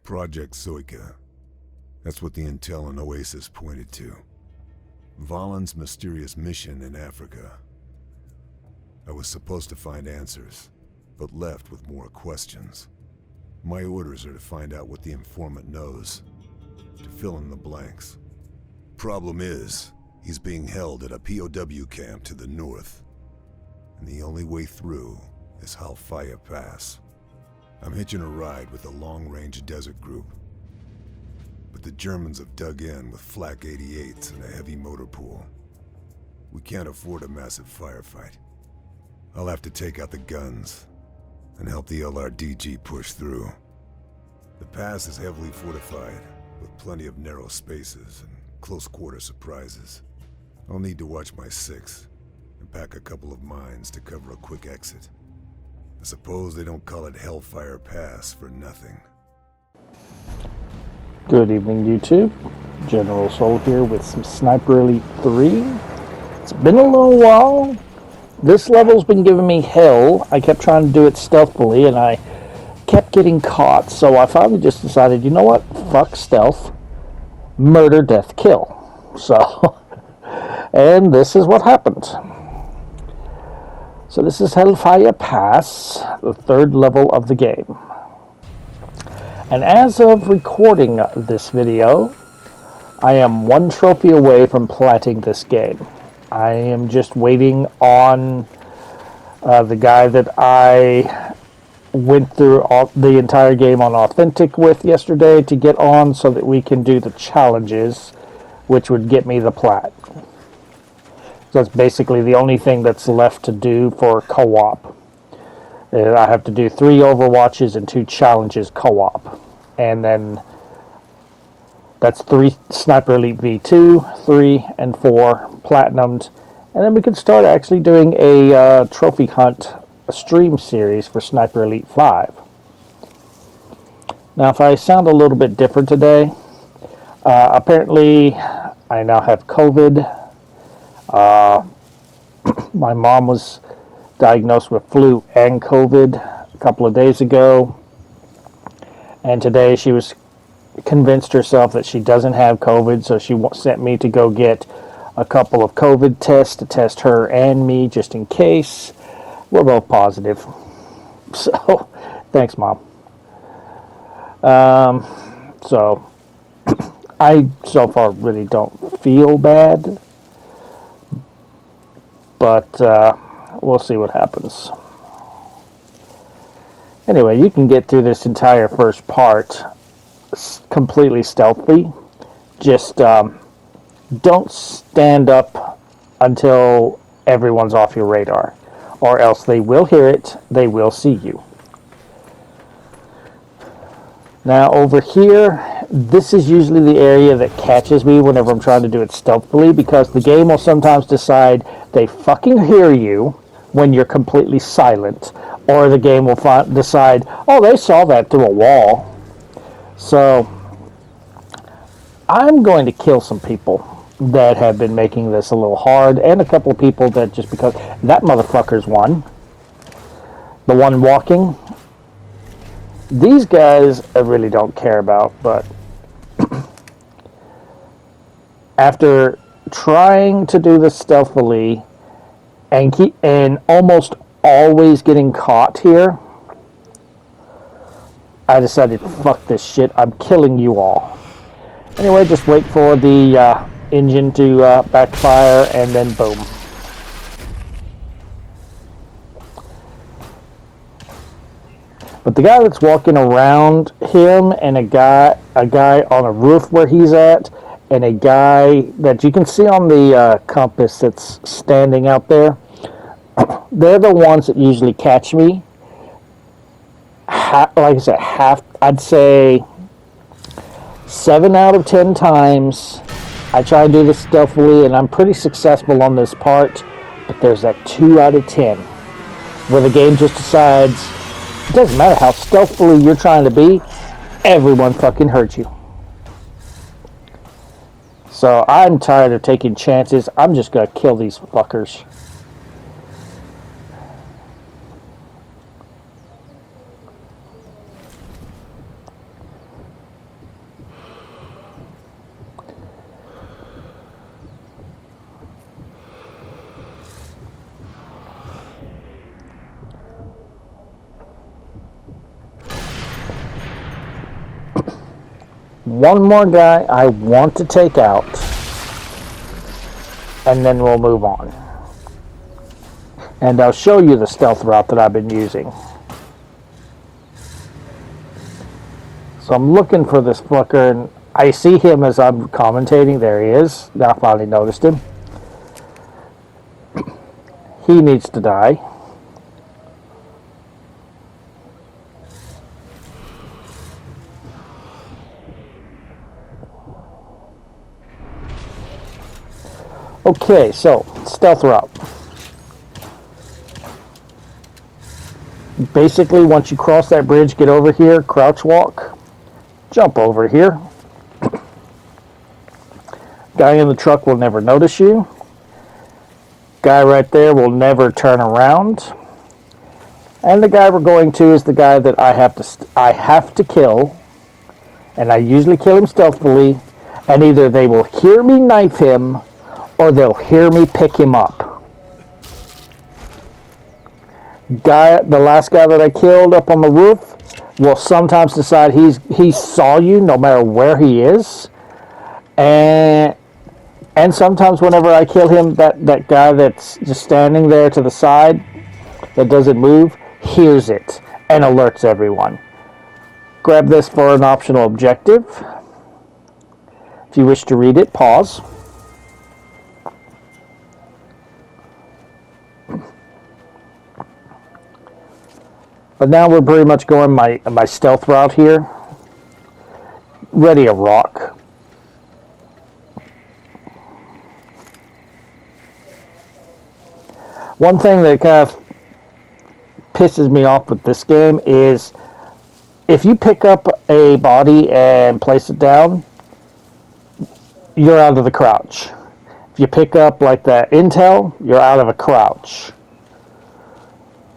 Project Zoika. That's what the intel on Oasis pointed to. Valen's mysterious mission in Africa. I was supposed to find answers, but left with more questions. My orders are to find out what the informant knows, to fill in the blanks. Problem is, he's being held at a POW camp to the north, and the only way through is Halfaya Pass. I'm hitching a ride with a long-range desert group, but the Germans have dug in with flak 88s and a heavy motor pool. We can't afford a massive firefight. I'll have to take out the guns and help the LRDG push through. The pass is heavily fortified, with plenty of narrow spaces and close-quarter surprises. I'll need to watch my six and pack a couple of mines to cover a quick exit. I suppose they don't call it Hellfire Pass for nothing. Good evening, YouTube. General Soul here with some Sniper Elite 3. It's been a little while. This level's been giving me hell. I kept trying to do it stealthily and I kept getting caught. So I finally just decided, you know what? Fuck stealth. Murder, death, kill. So, and this is what happened. So this is Halfaya Pass, the third level of the game. And as of recording this video, I am one trophy away from plating this game. I am just waiting on the guy that I went through the entire game on Authentic with yesterday to get on so that we can do the challenges, which would get me the plat. So that's basically the only thing that's left to do for co-op. I have to do 3 Overwatches and 2 challenges co-op. And then that's 3 Sniper Elite V2, 3, and 4 Platinumed. And then we can start actually doing a trophy hunt, a stream series for Sniper Elite 5. Now, if I sound a little bit different today, apparently I now have COVID. My mom was diagnosed with flu and COVID a couple of days ago. And today she was convinced herself that she doesn't have COVID, so she sent me to go get a couple of COVID tests to test her and me just in case. We're both positive. So, thanks, Mom. So, I so far really don't feel bad, but we'll see what happens. Anyway, you can get through this entire first part completely stealthy. Just don't stand up until everyone's off your radar, or else they will hear it, they will see you. Now over here, this is usually the area that catches me whenever I'm trying to do it stealthily, because the game will sometimes decide they fucking hear you when you're completely silent, or the game will decide, oh, they saw that through a wall. So I'm going to kill some people that have been making this a little hard, and a couple of people that just because that motherfucker's won. The one walking. These guys I really don't care about, but after trying to do this stealthily and almost always getting caught here, I decided, fuck this shit, I'm killing you all. Anyway, just wait for the engine to backfire, and then boom. But the guy that's walking around him, and a guy on a roof where he's at, and a guy that you can see on the compass that's standing out there, they're the ones that usually catch me. Like I said, I'd say 7 out of 10 times I try to do this stealthily, and I'm pretty successful on this part, but there's that 2 out of 10 where the game just decides it doesn't matter how stealthily you're trying to be, everyone fucking hurt you. So I'm tired of taking chances. I'm just gonna kill these fuckers. one more guy I want to take out, and then we'll move on. And I'll show you the stealth route that I've been using. So I'm looking for this fucker, and I see him as I'm commentating. There he is. Now I finally noticed him. He needs to die. Okay, so stealth route. Basically, once you cross that bridge, get over here, crouch walk, jump over here. Guy in the truck will never notice you. Guy right there will never turn around. And the guy we're going to is the guy that I have to kill, and I usually kill him stealthily, and either they will hear me knife him or they'll hear me pick him up. The last guy that I killed up on the roof will sometimes decide he saw you no matter where he is, and sometimes whenever I kill him, that guy that's just standing there to the side that doesn't move hears it and alerts everyone. Grab this for an optional objective. If you wish to read it, pause. But now we're pretty much going my stealth route here. Ready a rock. One thing that kind of pisses me off with this game is if you pick up a body and place it down, you're out of the crouch. If you pick up like that intel, you're out of a crouch.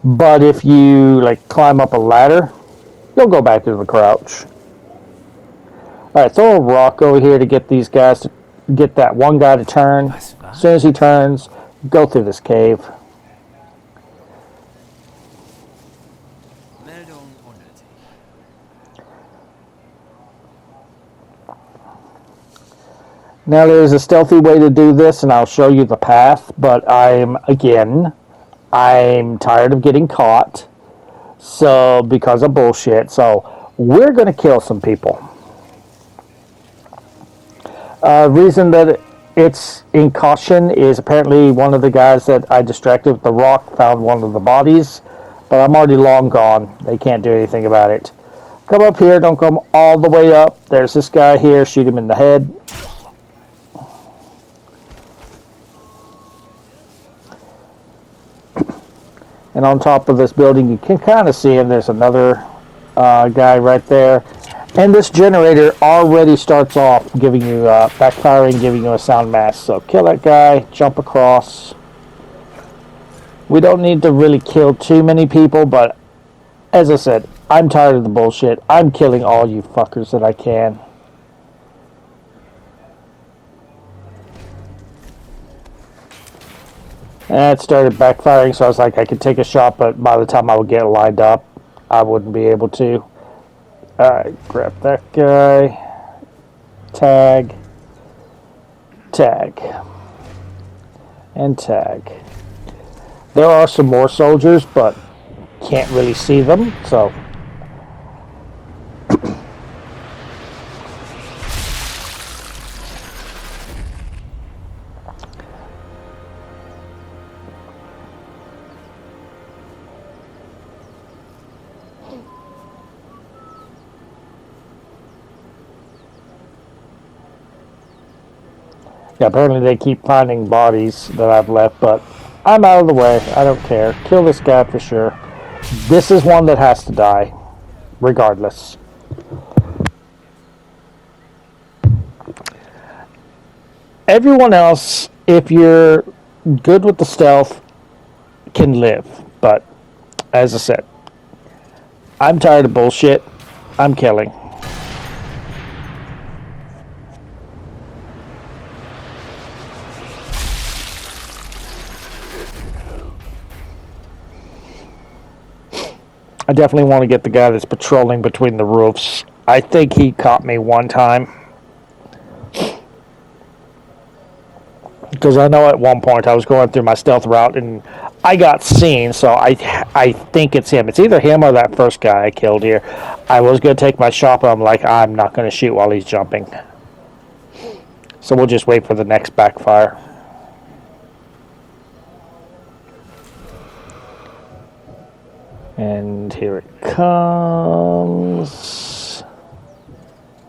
But if you like climb up a ladder, you'll go back to the crouch. Alright, throw a rock over here to get these guys to get that one guy to turn. As soon as he turns, go through this cave. Now there's a stealthy way to do this, and I'll show you the path, but I'm tired of getting caught, so because of bullshit, so we're going to kill some people. Reason that it's in caution is apparently one of the guys that I distracted with the rock found one of the bodies, but I'm already long gone. They can't do anything about it. Come up here, don't come all the way up. There's this guy here, shoot him in the head. And on top of this building, you can kind of see him. There's another guy right there. And this generator already starts off giving you backfiring, giving you a sound mask. So kill that guy, jump across. We don't need to really kill too many people, but as I said, I'm tired of the bullshit. I'm killing all you fuckers that I can. And it started backfiring, so I was like, I could take a shot, but by the time I would get lined up, I wouldn't be able to. Alright, grab that guy. Tag. Tag. And tag. There are some more soldiers, but can't really see them, so... Yeah, apparently they keep finding bodies that I've left, but I'm out of the way. I don't care. Kill this guy for sure. This is one that has to die, regardless. Everyone else, if you're good with the stealth, can live. But, as I said, I'm tired of bullshit. I'm killing. I definitely want to get the guy that's patrolling between the roofs. I think he caught me one time. Because I know at one point I was going through my stealth route and I got seen, so I think it's him. It's either him or that first guy I killed here. I was going to take my shot, but I'm like, I'm not going to shoot while he's jumping. So we'll just wait for the next backfire. And here it comes.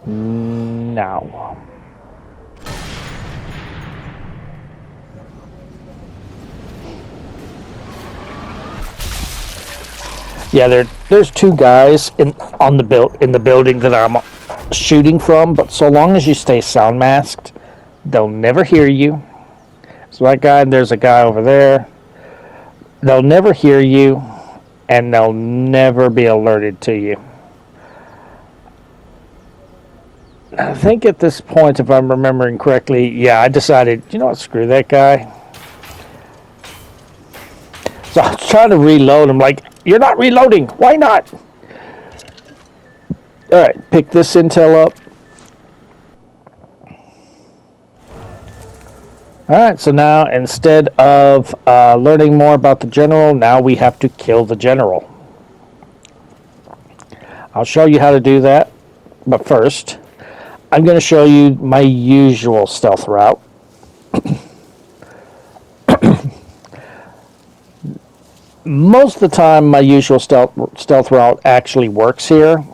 Now. Yeah, there's two guys in the building that I'm shooting from, but so long as you stay sound masked, they'll never hear you. So that guy, there's a guy over there. They'll never hear you, and they'll never be alerted to you. I think at this point, if I'm remembering correctly, yeah, I decided, you know what, screw that guy. So I was trying to reload. I'm like, you're not reloading. Why not? All right, pick this intel up. All right, so now instead of learning more about the general, now we have to kill the general. I'll show you how to do that, but first, I'm going to show you my usual stealth route. Most of the time, my usual stealth route actually works here.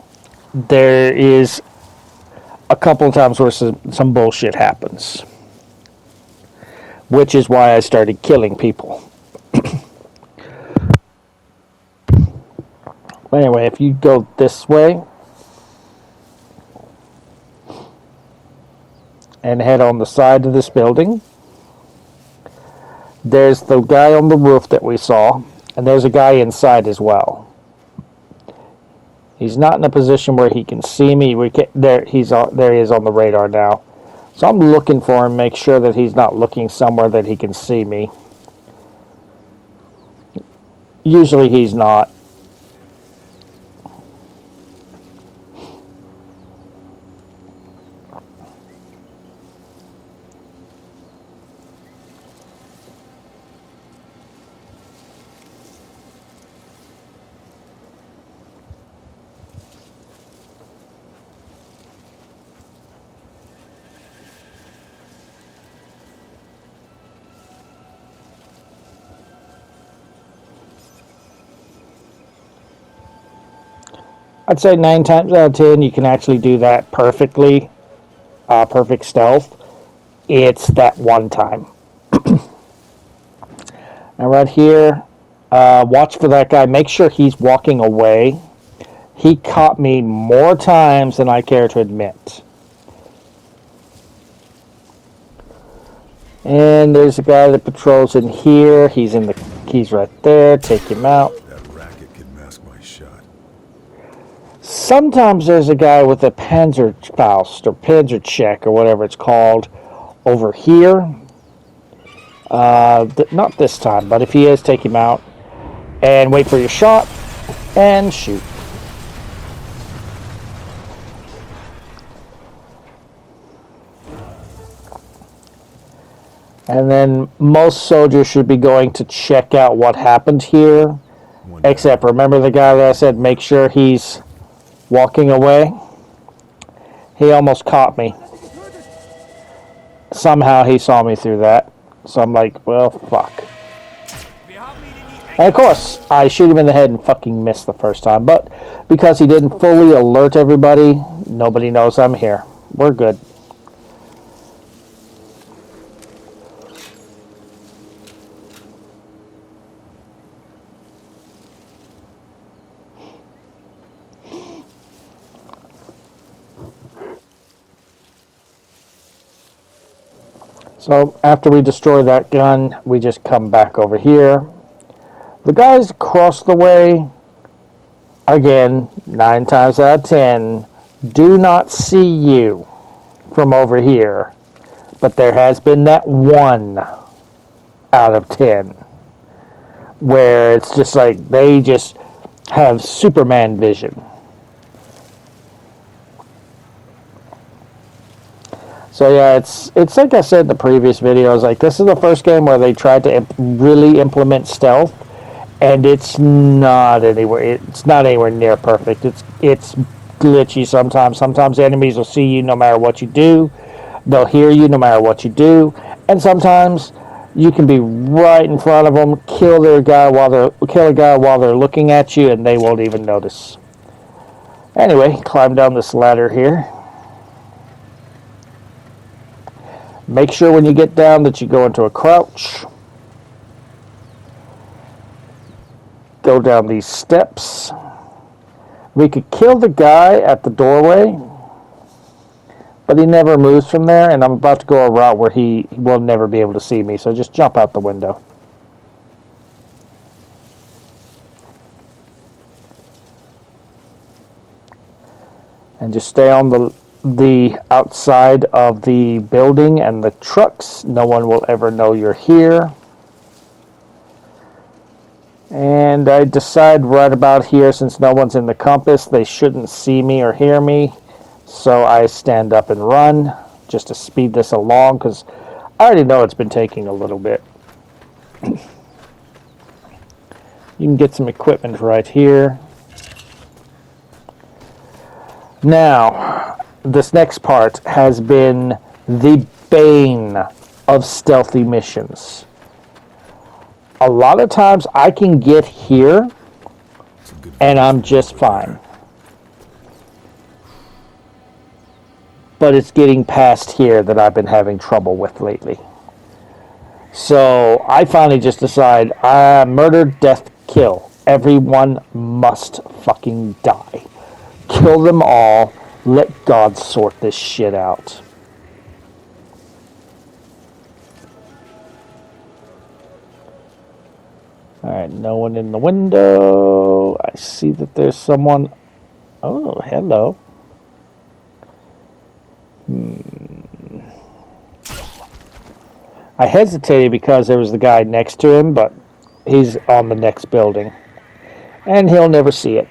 There is a couple of times where some bullshit happens, which is why I started killing people. Anyway, if you go this way and head on the side of this building, there's the guy on the roof that we saw, and there's a guy inside as well. He's not in a position where he can see me. There he is on the radar now. So I'm looking for him, make sure that he's not looking somewhere that he can see me. Usually he's not. I'd say 9 times out of 10 you can actually do that perfectly, perfect stealth. It's that one time. Now right here, watch for that guy. Make sure he's walking away. He caught me more times than I care to admit. And there's a guy that patrols in here. He's right there. Take him out. That racket could mask my shot. Sometimes there's a guy with a Panzerfaust or Panzercheck or whatever it's called over here. Not this time, but if he is, take him out. And wait for your shot and shoot. And then most soldiers should be going to check out what happened here. Except, remember the guy that I said make sure he's walking away? He almost caught me. Somehow he saw me through that. So I'm like, well, fuck. And of course, I shoot him in the head and fucking miss the first time. But because he didn't fully alert everybody, nobody knows I'm here. We're good. So after we destroy that gun, we just come back over here. The guys across the way, again, 9 times out of 10, do not see you from over here. But there has been that 1 out of 10 where it's just like they just have Superman vision. So yeah, it's like I said in the previous videos. Like this is the first game where they tried to really implement stealth, and it's not anywhere near perfect. It's glitchy sometimes. Sometimes enemies will see you no matter what you do. They'll hear you no matter what you do, and sometimes you can be right in front of them, kill a guy while they're looking at you, and they won't even notice. Anyway, climb down this ladder here. Make sure when you get down that you go into a crouch. Go down these steps. We could kill the guy at the doorway, but he never moves from there, and I'm about to go a route where he will never be able to see me, so just jump out the window. And just stay on the outside of the building and the trucks. No one will ever know you're here. And I decide right about here, since no one's in the compass, they shouldn't see me or hear me. So I stand up and run just to speed this along, because I already know it's been taking a little bit. You can get some equipment right here. Now, this next part has been the bane of stealthy missions. A lot of times I can get here and I'm just fine. But it's getting past here that I've been having trouble with lately. So I finally just decide, murder, death, kill. Everyone must fucking die. Kill them all. Let God sort this shit out. Alright, no one in the window. I see that there's someone. Oh, hello. I hesitated because there was the guy next to him, but he's on the next building. And he'll never see it.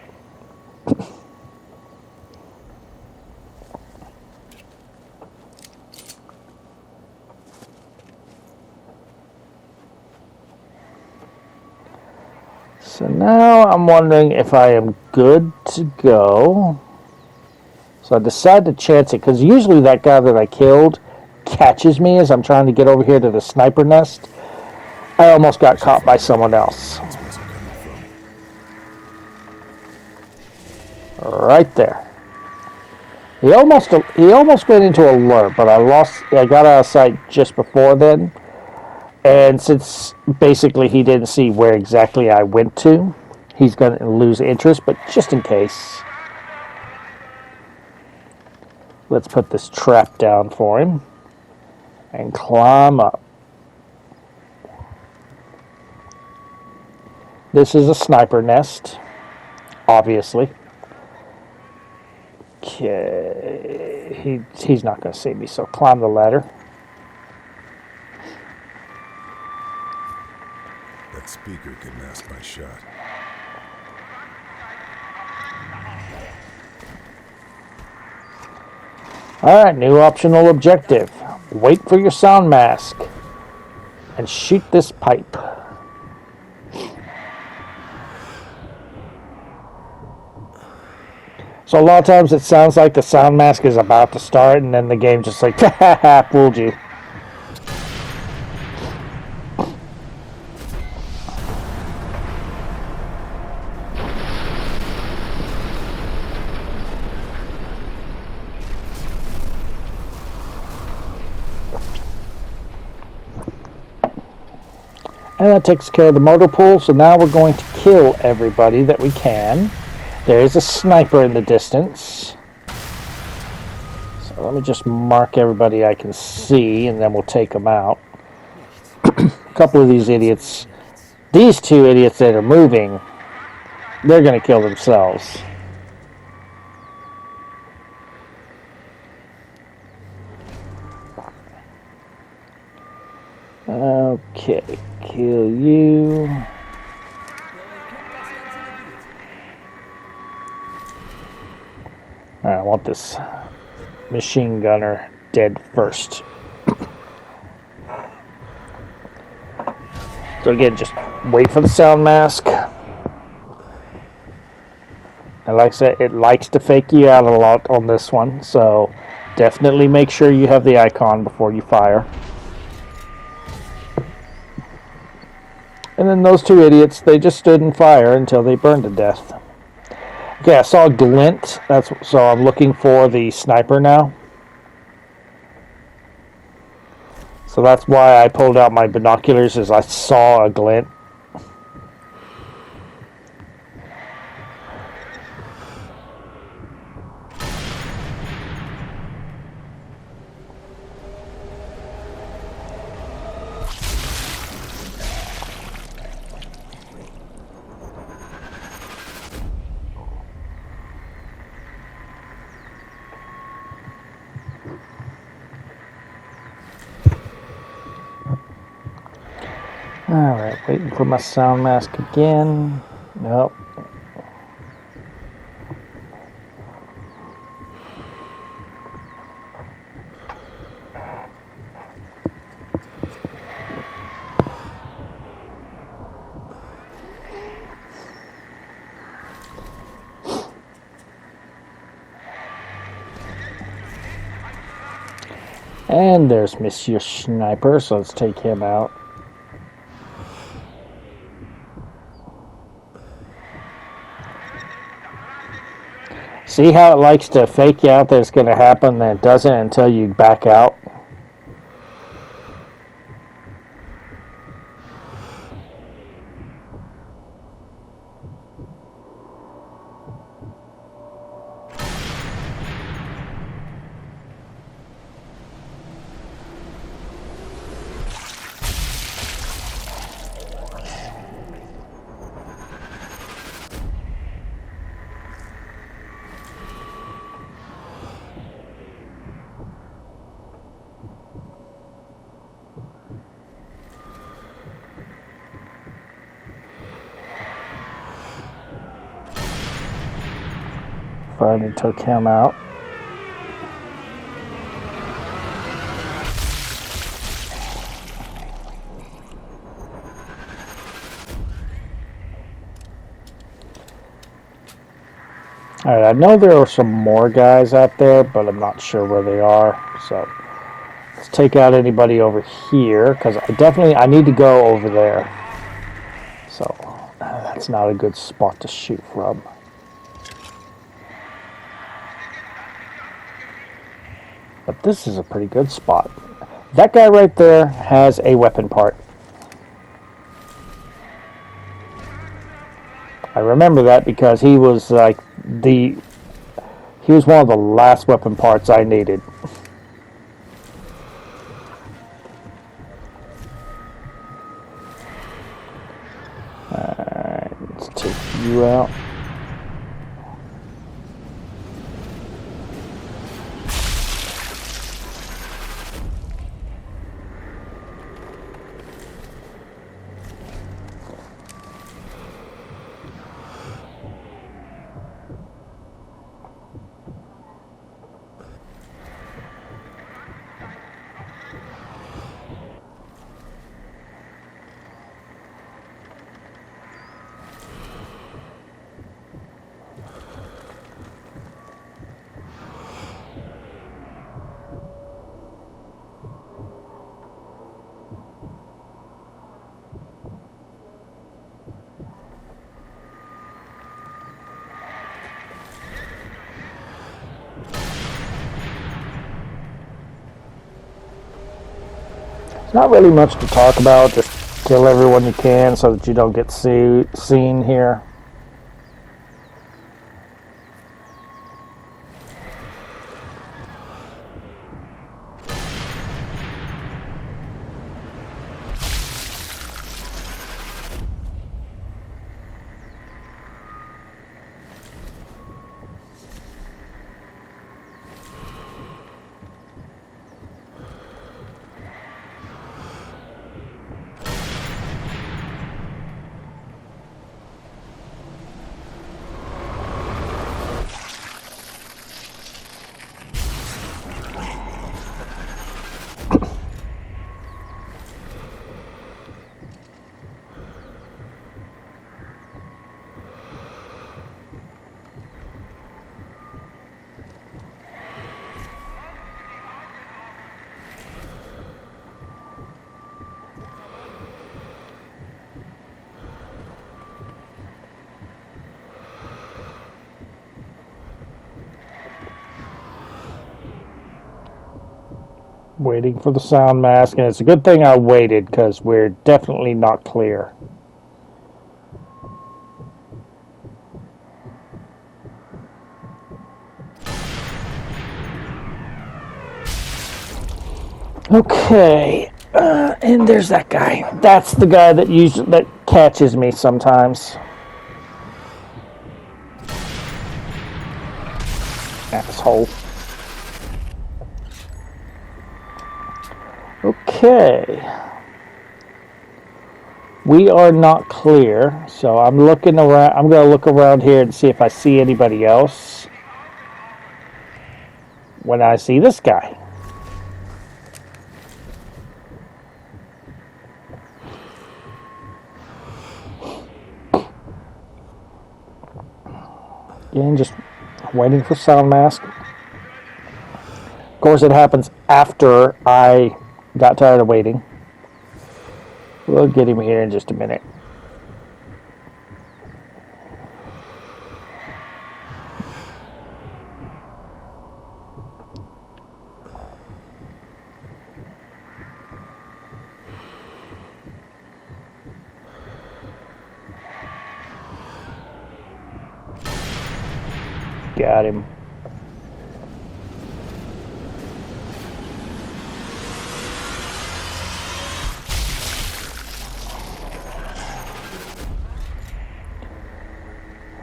So now I'm wondering if I am good to go. So I decide to chance it, because usually that guy that I killed catches me as I'm trying to get over here to the sniper nest. I almost got caught by someone else. Right there. He almost went into alert, but I got out of sight just before then. And since basically he didn't see where exactly I went to, he's going to lose interest, but just in case. Let's put this trap down for him and climb up. This is a sniper nest, obviously. Okay, he's not going to see me, so climb the ladder. That speaker could mask my shot. Alright, new optional objective. Wait for your sound mask and shoot this pipe. So a lot of times it sounds like the sound mask is about to start, and then the game just like, ha ha, fooled you. And that takes care of the motor pool, so now we're going to kill everybody that we can. There is a sniper in the distance. So let me just mark everybody I can see, and then we'll take them out. A couple of these idiots, these two idiots that are moving, they're going to kill themselves. Okay, kill you. I want this machine gunner dead first. So again, just wait for the sound mask. And like I said, it likes to fake you out a lot on this one, so definitely make sure you have the icon before you fire. And then those two idiots, they just stood in fire until they burned to death. Okay, I saw a glint, so I'm looking for the sniper now. So that's why I pulled out my binoculars, as I saw a glint. Alright, waiting for my sound mask again. Nope. And there's Monsieur Sniper, so let's take him out. See how it likes to fake you out that it's going to happen, then it doesn't until you back out? Finally took him out. Alright, I know there are some more guys out there, but I'm not sure where they are. So let's take out anybody over here, because I need to go over there. So that's not a good spot to shoot from. But this is a pretty good spot. That guy right there has a weapon part. I remember that because he was like he was one of the last weapon parts I needed. Alright, let's take you out. It's not really much to talk about, just kill everyone you can so that you don't get seen here. Waiting for the sound mask, and it's a good thing I waited because we're definitely not clear. Okay, and there's that guy. That's the guy that catches me sometimes. Asshole. Okay. We are not clear, so I'm looking around. I'm going to look around here and see if I see anybody else. When I see this guy. Again, just waiting for sound mask. Of course, it happens after I got tired of waiting. We'll get him here in just a minute. Got him.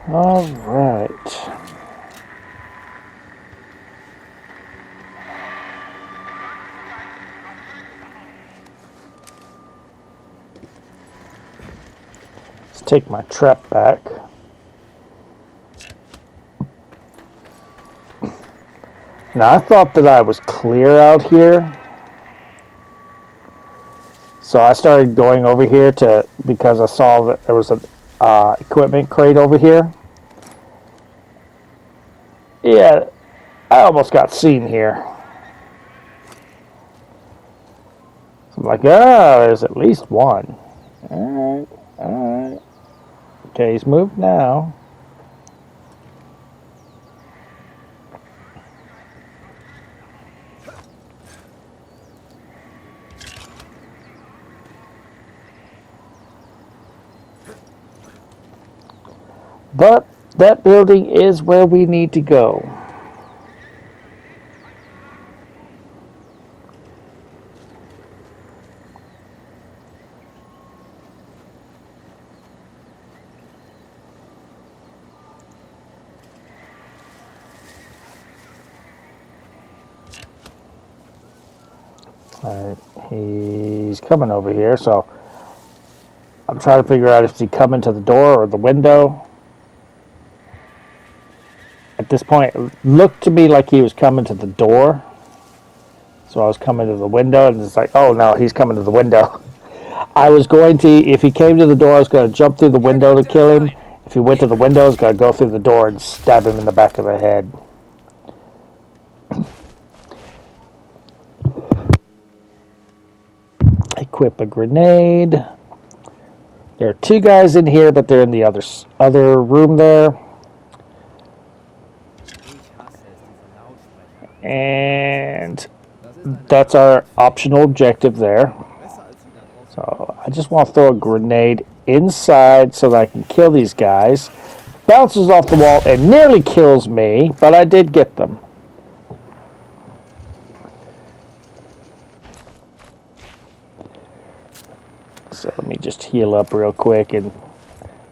All right. Let's take my trap back. Now, I thought that I was clear out here. So I started going over here because I saw that there was an equipment crate over here. Yeah, I almost got seen here. So I'm like, there's at least one. Alright, alright. Okay, he's moved now. But that building is where we need to go. Alright, he's coming over here, so I'm trying to figure out if he's coming to the door or the window. At this point, it looked to me like he was coming to the door. So I was coming to the window, and it's like, oh no, he's coming to the window. I was going to, if he came to the door, I was going to jump through the window to kill him. If he went to the window, I was going to go through the door and stab him in the back of the head. Equip a grenade. There are two guys in here, but they're in the other room there. And that's our optional objective there. So I just want to throw a grenade inside so that I can kill these guys. Bounces off the wall and nearly kills me, but I did get them. So let me just heal up real quick and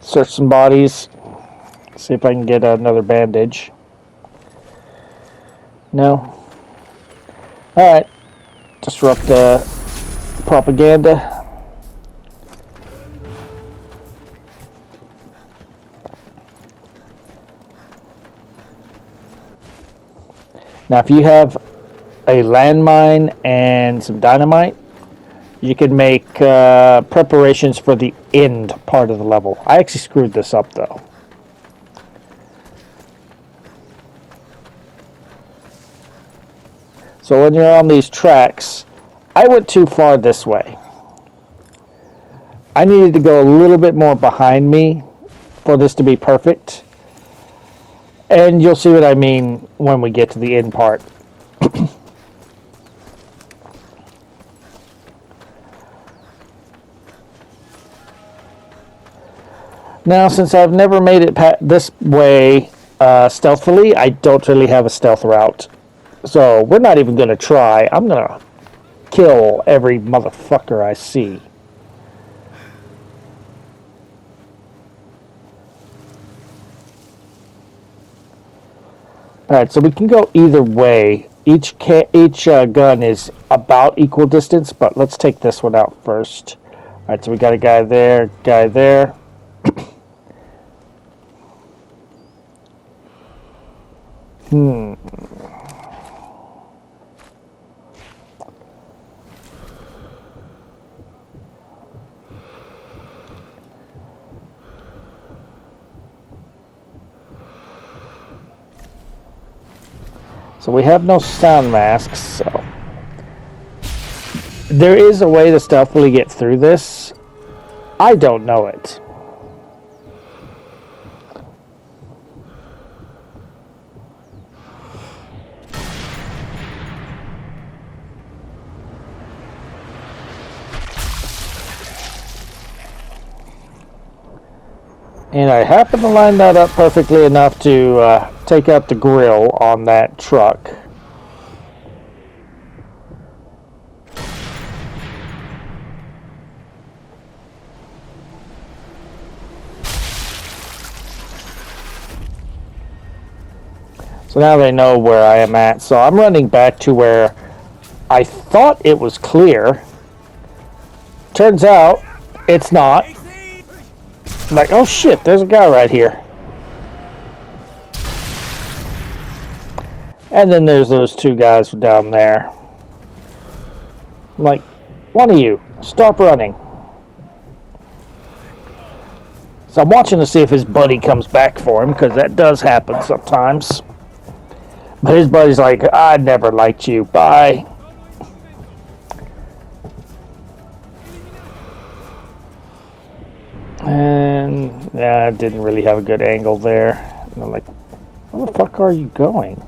search some bodies. See if I can get another bandage. No. Alright. Disrupt the propaganda. Now, if you have a landmine and some dynamite, you can make preparations for the end part of the level. I actually screwed this up, though. So when you're on these tracks, I went too far this way. I needed to go a little bit more behind me for this to be perfect. And you'll see what I mean when we get to the end part. Now, since I've never made it this way stealthily, I don't really have a stealth route. So we're not even going to try. I'm going to kill every motherfucker I see. Alright, so we can go either way. Each gun is about equal distance, but let's take this one out first. Alright, so we got a guy there, guy there. So we have no sound masks, so there is a way to stealthily get through this. I don't know it. And I happen to line that up perfectly enough to take out the grill on that truck. So now they know where I am at. So I'm running back to where I thought it was clear. Turns out it's not. Like, oh shit, there's a guy right here. And then there's those two guys down there. I'm like, one of you, stop running. So I'm watching to see if his buddy comes back for him, because that does happen sometimes. But his buddy's like, I never liked you, bye. And yeah, I didn't really have a good angle there. And I'm like, where the fuck are you going?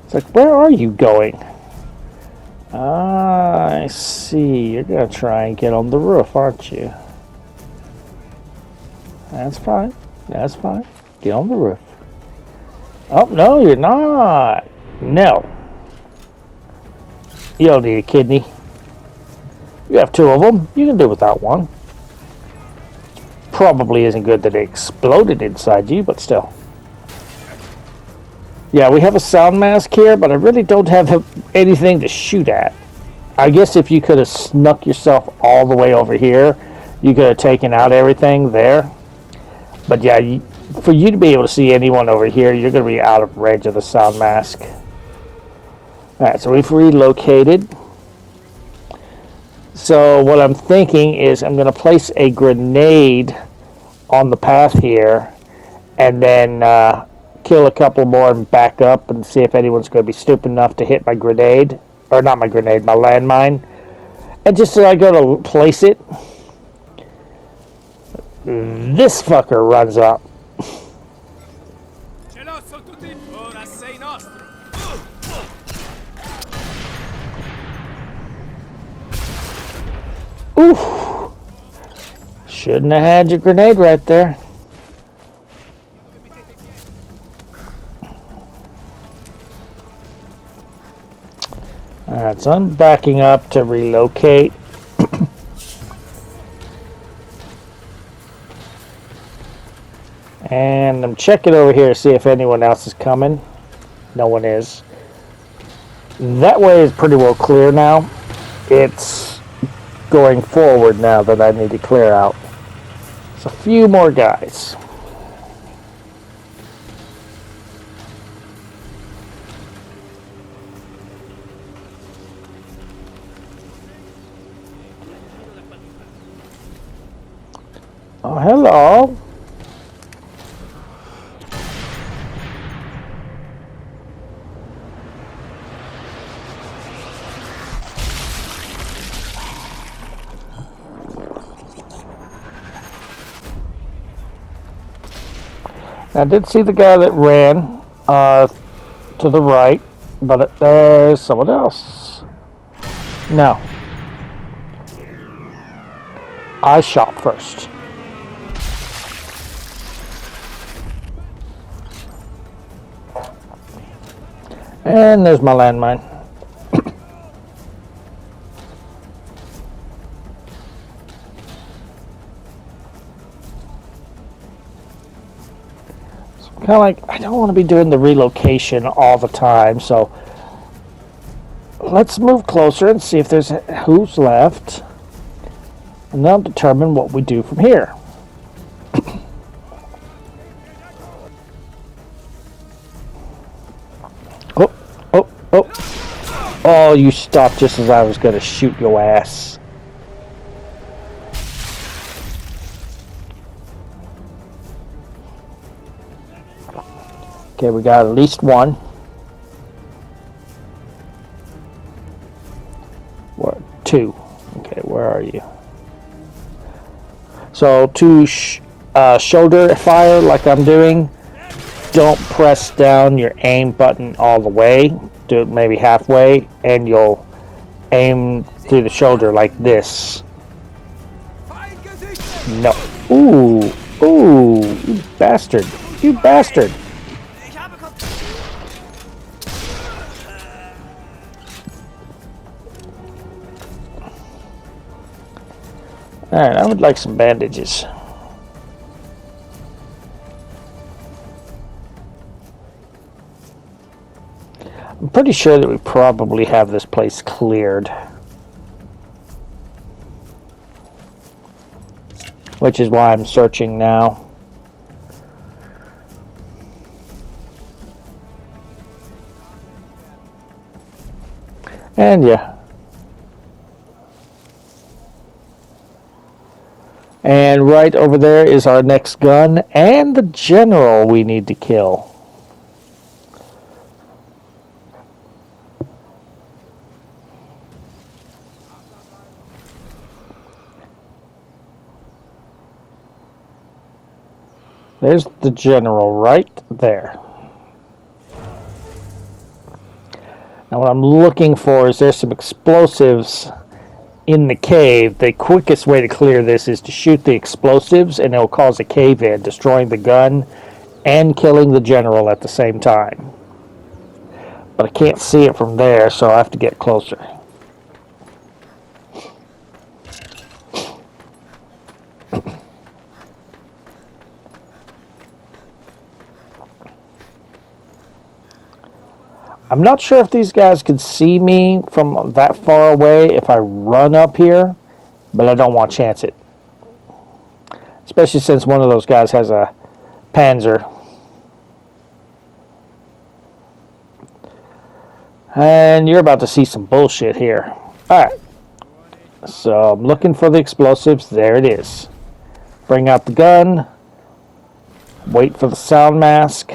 It's like, where are you going? Ah, I see. You're gonna try and get on the roof, aren't you? That's fine. That's fine. Get on the roof. Oh, no, you're not. No. You don't need a kidney. You have two of them. You can do without one. Probably isn't good that it exploded inside you, but still. Yeah, we have a sound mask here, but I really don't have anything to shoot at. I guess if you could have snuck yourself all the way over here, you could have taken out everything there. But yeah, for you to be able to see anyone over here, you're going to be out of range of the sound mask. Alright, so we've relocated. So what I'm thinking is I'm going to place a grenade on the path here, and then kill a couple more and back up and see if anyone's going to be stupid enough to hit my grenade. Or not my grenade, my landmine. And just as I go to place it, this fucker runs up. Oof. Shouldn't have had your grenade right there. Alright, so I'm backing up to relocate. And I'm checking over here to see if anyone else is coming. No one is. That way is pretty well clear now. It's going forward now that I need to clear out. It's a few more guys. Oh, hello. I did see the guy that ran to the right, but there's someone else. No. I shot first. And there's my landmine. Kind of like, I don't want to be doing the relocation all the time, so let's move closer and see if there's who's left, and then determine what we do from here. Oh, oh, oh. Oh, you stopped just as I was going to shoot your ass. Okay, we got at least one. What? Two. Okay, where are you? So to shoulder fire like I'm doing, don't press down your aim button all the way. Do it maybe halfway, and you'll aim through the shoulder like this. No. Ooh. Ooh. You bastard. You bastard. Alright, I would like some bandages. I'm pretty sure that we probably have this place cleared. Which is why I'm searching now. And yeah. And right over there is our next gun and the general we need to kill. There's the general right there. Now what I'm looking for is there's some explosives in the cave. The quickest way to clear this is to shoot the explosives and it'll cause a cave-in, destroying the gun and killing the general at the same time. But I can't see it from there, so I have to get closer. I'm not sure if these guys can see me from that far away if I run up here, but I don't want to chance it. Especially since one of those guys has a Panzer. And you're about to see some bullshit here. Alright. So I'm looking for the explosives. There it is. Bring out the gun. Wait for the sound mask.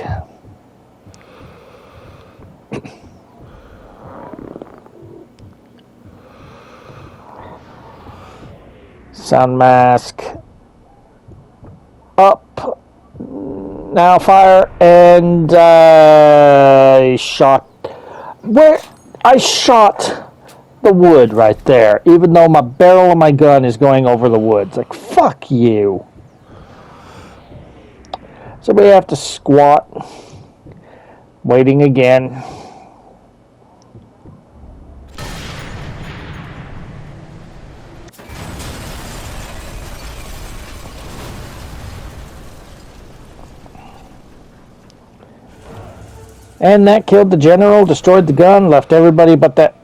Sound mask. Up. Now fire. And I shot. Where? I shot the wood right there. Even though my barrel of my gun is going over the woods. Like, fuck you. So we have to squat. Waiting again. And that killed the general, destroyed the gun, left everybody but that,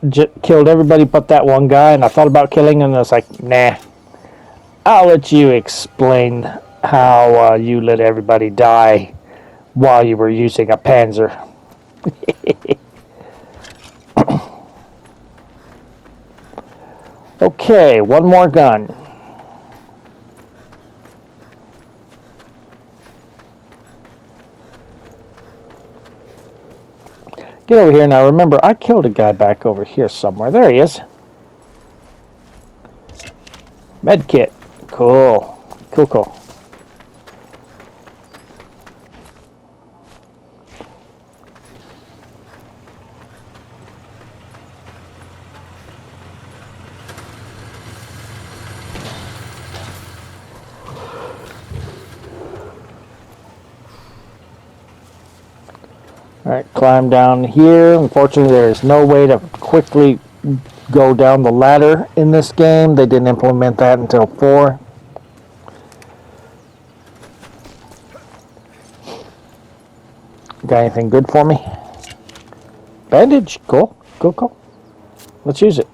killed everybody but that one guy. And I thought about killing him, and I was like, nah. I'll let you explain how you let everybody die while you were using a Panzer. Okay, one more gun. Get over here now. Remember, I killed a guy back over here somewhere. There he is. Med kit. Cool. Cool, cool. Alright, climb down here. Unfortunately, there is no way to quickly go down the ladder in this game. They didn't implement that until 4. Got anything good for me? Bandage. Cool. Cool, cool. Let's use it.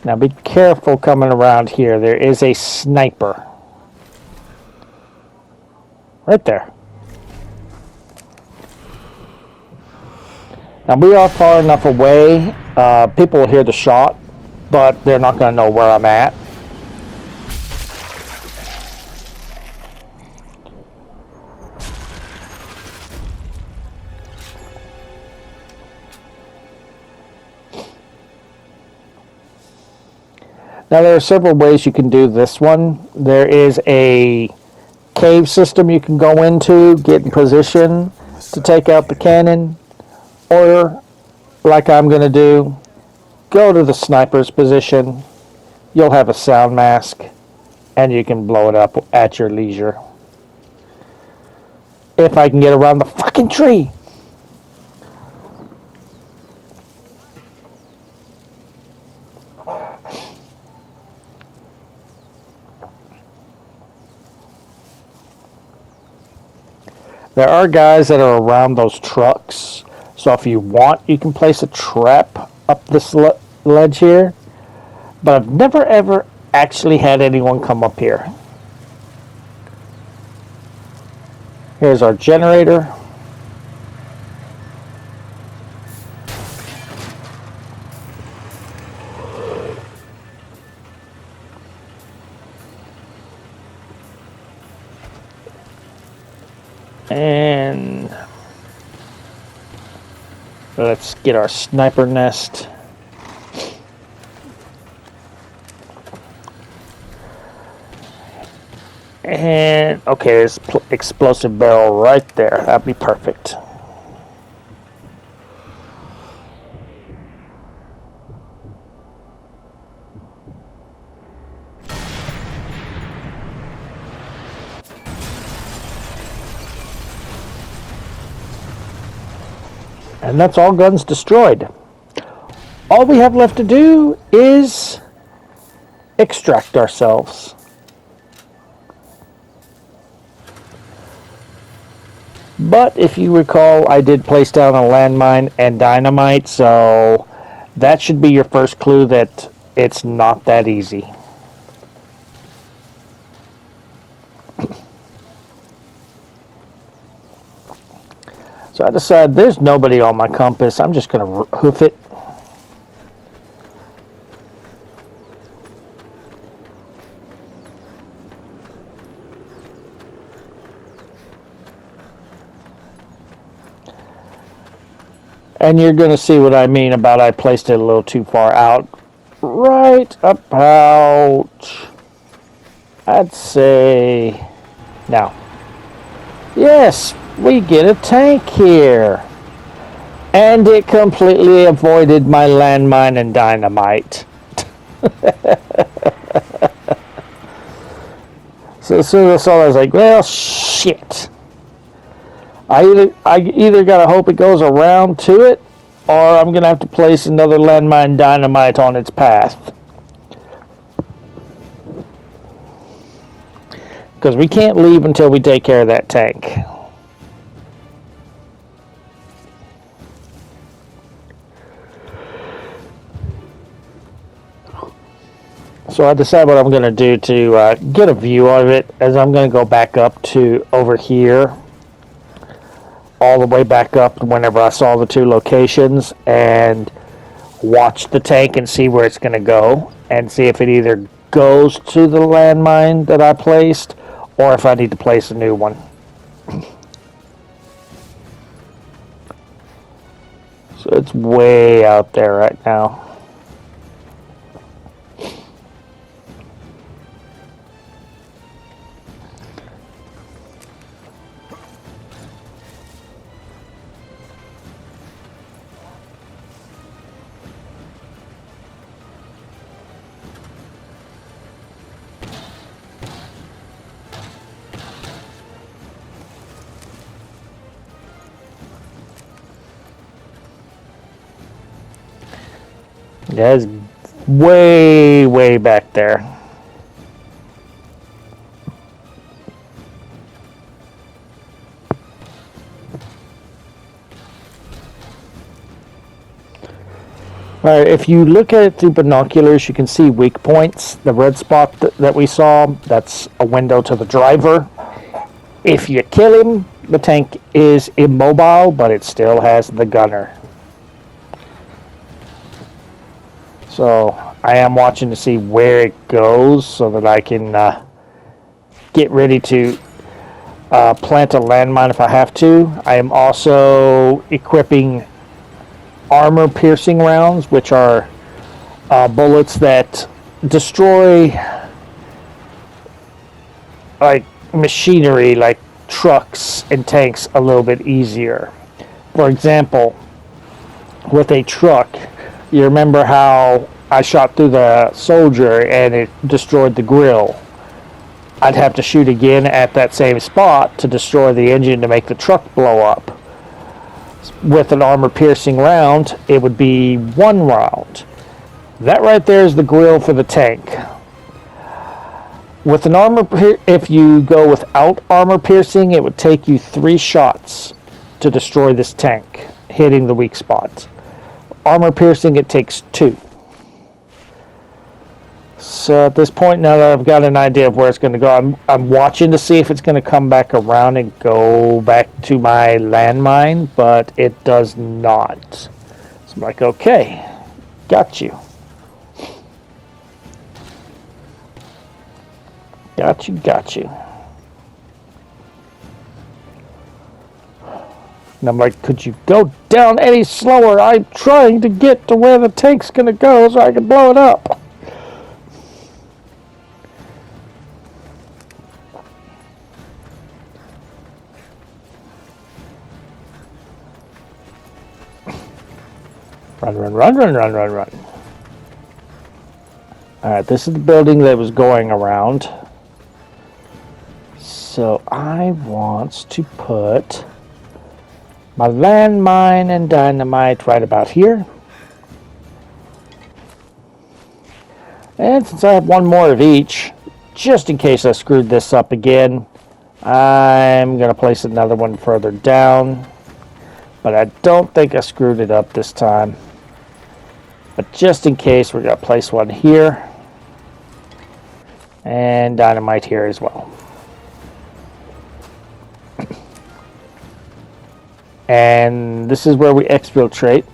Now be careful coming around here. There is a sniper. Right there. Now we are far enough away. People will hear the shot, but they're not going to know where I'm at. Now there are several ways you can do this one. There is a cave system you can go into, get in position to take out the cannon, or like I'm going to do, go to the sniper's position. You'll have a sound mask and you can blow it up at your leisure. If I can get around the fucking tree. There are guys that are around those trucks, so if you want, you can place a trap up this ledge here. But I've never ever actually had anyone come up here. Here's our generator. And let's get our sniper nest. And okay, there's explosive barrel right there. That'd be perfect. And that's all guns destroyed. All we have left to do is extract ourselves. But if you recall, I did place down a landmine and dynamite, so that should be your first clue that it's not that easy. So I decided there's nobody on my compass. I'm just going to hoof it. And you're going to see what I mean about I placed it a little too far out. Right about, I'd say, now. Yes, we get a tank here. And it completely avoided my landmine and dynamite. So as soon as I saw that, I was like, well, shit. I either gotta hope it goes around to it, or I'm gonna have to place another landmine dynamite on its path. Because we can't leave until we take care of that tank. So I decided what I'm going to do to get a view of it, as I'm going to go back up to over here, all the way back up whenever I saw the two locations, and watch the tank and see where it's going to go, and see if it either goes to the landmine that I placed, or if I need to place a new one. So it's way out there right now. Yeah, it's way, way back there. Alright, if you look at it through binoculars, you can see weak points. The red spot that we saw, that's a window to the driver. If you kill him, the tank is immobile, but it still has the gunner. So I am watching to see where it goes so that I can get ready to plant a landmine if I have to. I am also equipping armor-piercing rounds, which are bullets that destroy like machinery, like trucks and tanks, a little bit easier. For example, with a truck, you remember how I shot through the soldier and it destroyed the grill. I'd have to shoot again at that same spot to destroy the engine to make the truck blow up. With an armor-piercing round, it would be one round. That right there is the grill for the tank. With an if you go without armor-piercing, it would take you 3 shots to destroy this tank, hitting the weak spot. Armor-piercing, it takes 2. So at this point, now that I've got an idea of where it's going to go, I'm watching to see if it's going to come back around and go back to my landmine, but it does not. So I'm like, okay, got you. Got you. And I'm like, could you go down any slower? I'm trying to get to where the tank's going to go so I can blow it up. Run. Alright, this is the building that was going around. So I want to put my landmine and dynamite right about here. And since I have one more of each, just in case I screwed this up again, I'm going to place another one further down. But I don't think I screwed it up this time. But just in case, we're going to place one here. And dynamite here as well. And this is where we exfiltrate.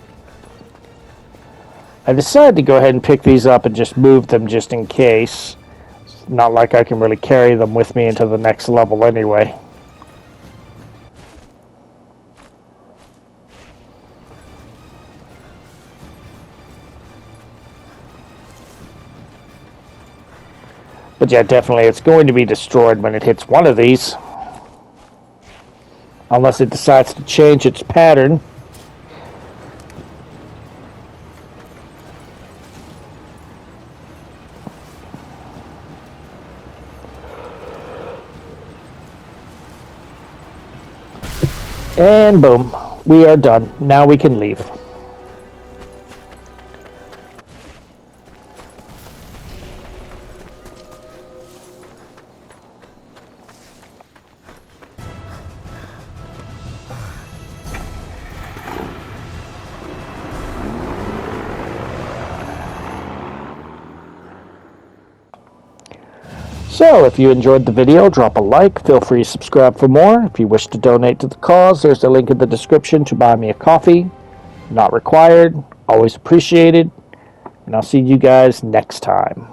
I decided to go ahead and pick these up and just move them just in case. It's not like I can really carry them with me into the next level anyway. But yeah, definitely it's going to be destroyed when it hits one of these. Unless it decides to change its pattern. And boom, we are done. Now we can leave. So, if you enjoyed the video, drop a like, feel free to subscribe for more. If you wish to donate to the cause, there's a link in the description to buy me a coffee. Not required, always appreciated, and I'll see you guys next time.